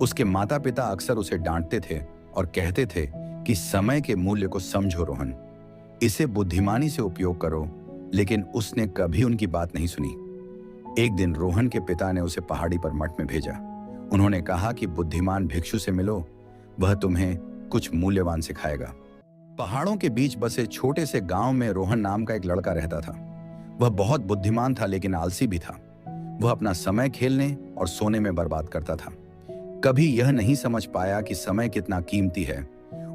उसके माता पिता अक्सर उसे डांटते थे और कहते थे कि समय के मूल्य को समझो रोहन, इसे बुद्धिमानी से उपयोग करो, लेकिन उसने कभी उनकी बात नहीं सुनी। एक दिन रोहन के पिता ने उसे पहाड़ी पर मठ में भेजा। उन्होंने कहा कि बुद्धिमान भिक्षु से मिलो, वह तुम्हें कुछ मूल्यवान सिखाएगा। पहाड़ों के बीच बसे छोटे से गांव में रोहन नाम का एक लड़का रहता था। वह बहुत बुद्धिमान था लेकिन आलसी भी था। वह अपना समय खेलने और सोने में बर्बाद करता था। कभी यह नहीं समझ पाया कि समय कितना कीमती है।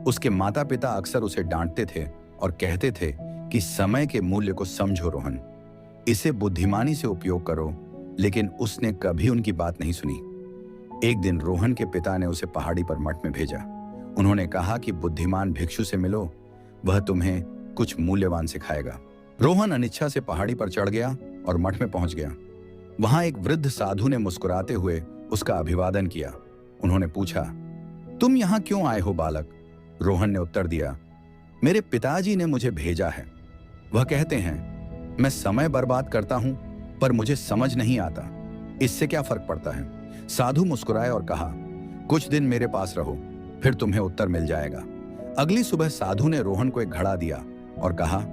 उसके माता पिता अक्सर उसे डांटते थे और कहते थे कि समय के मूल्य को समझो रोहन, इसे बुद्धिमानी से उपयोग करो, लेकिन उसने कभी उनकी बात नहीं सुनी। एक दिन रोहन के पिता ने उसे पहाड़ी पर मठ में भेजा। उन्होंने कहा कि बुद्धिमान भिक्षु से मिलो, वह तुम्हें कुछ मूल्यवान सिखाएगा। रोहन अनिच्छा से पहाड़ी पर चढ़ गया और मठ में पहुंच गया। वहां एक वृद्ध साधु ने मुस्कुराते हुए उसका अभिवादन किया। उन्होंने पूछा, तुम यहां क्यों आए हो बालक? रोहन ने उत्तर दिया, मेरे पिताजी ने मुझे भेजा है। वह कहते हैं मैं समय बर्बाद करता हूं, पर मुझे समझ नहीं आता, इससे क्या फर्क पड़ता है? साधु मुस्कुराए और कहा, कुछ दिन मेरे पास रहो, फिर तुम्हें उत्तर मिल जाएगा। अगली सुबह साधु ने रोहन को एक घड़ा दिया और कहा,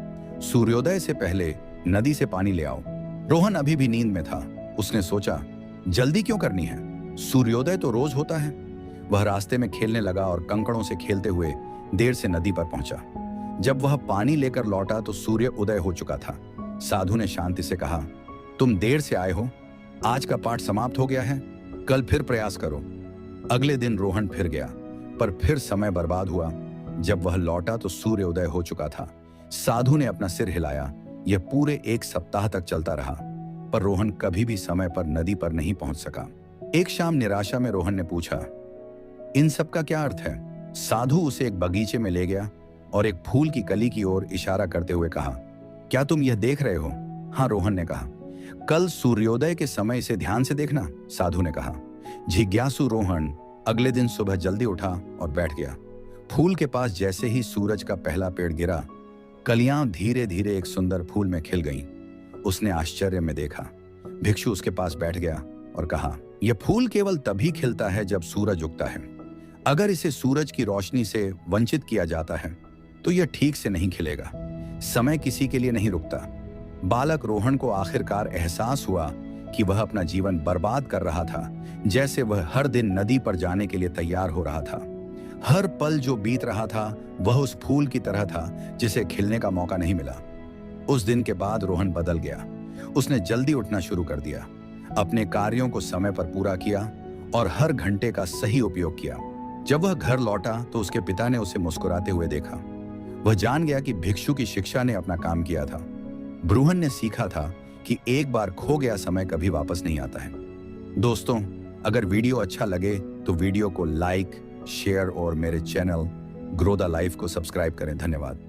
सूर्योदय से पहले नदी से पानी ले आओ। रोहन अभी भी नींद में था। उसने सोचा, जल्दी क्यों करनी है, सूर्योदय तो रोज होता है। वह रास्ते में खेलने लगा और कंकड़ों से खेलते हुए देर से नदी पर पहुंचा। जब वह पानी लेकर लौटा तो सूर्य उदय हो चुका था। साधु ने शांति से कहा, तुम देर से आए हो, आज का पाठ समाप्त हो गया है, कल फिर प्रयास करो। अगले दिन रोहन फिर गया, पर फिर समय बर्बाद हुआ। जब वह लौटा तो सूर्य उदय हो चुका था। साधु ने अपना सिर हिलाया। यह पूरे एक सप्ताह तक चलता रहा, पर रोहन कभी भी समय पर नदी पर नहीं पहुंच सका। एक शाम निराशा में रोहन ने पूछा, इन सब का क्या अर्थ है? साधु उसे एक बगीचे में ले गया और एक फूल की कली की ओर इशारा करते हुए कहा, क्या तुम यह देख रहे हो? हाँ, रोहन ने कहा। कल सूर्योदय के समय इसे ध्यान से देखना, साधु ने कहा। जिज्ञासु रोहन अगले दिन सुबह जल्दी उठा और बैठ गया। फूल के पास जैसे ही सूरज का पहला पेड़ गिरा, कलियां धीरे धीरे एक सुंदर फूल में खिल गईं। उसने आश्चर्य में देखा। भिक्षु उसके पास बैठ गया और कहा, यह फूल केवल तभी खिलता है जब सूरज उगता है। अगर इसे सूरज की रोशनी से वंचित किया जाता है तो यह ठीक से नहीं खिलेगा। समय किसी के लिए नहीं रुकता। बालक रोहन को आखिरकार एहसास हुआ कि वह अपना जीवन बर्बाद कर रहा था, जैसे वह हर दिन नदी पर जाने के लिए तैयार हो रहा था। हर पल जो बीत रहा था वह उस फूल की तरह था जिसे खिलने का मौका नहीं मिला। उस दिन के बाद रोहन बदल गया। उसने जल्दी उठना शुरू कर दिया, अपने कार्यों को समय पर पूरा किया और हर घंटे का सही उपयोग किया। जब वह घर लौटा तो उसके पिता ने उसे मुस्कुराते हुए देखा। वह जान गया कि भिक्षु की शिक्षा ने अपना काम किया था। रोहन ने सीखा था कि एक बार खो गया समय कभी वापस नहीं आता है। दोस्तों, अगर वीडियो अच्छा लगे तो वीडियो को लाइक, शेयर और मेरे चैनल ग्रो द लाइफ को सब्सक्राइब करें। धन्यवाद।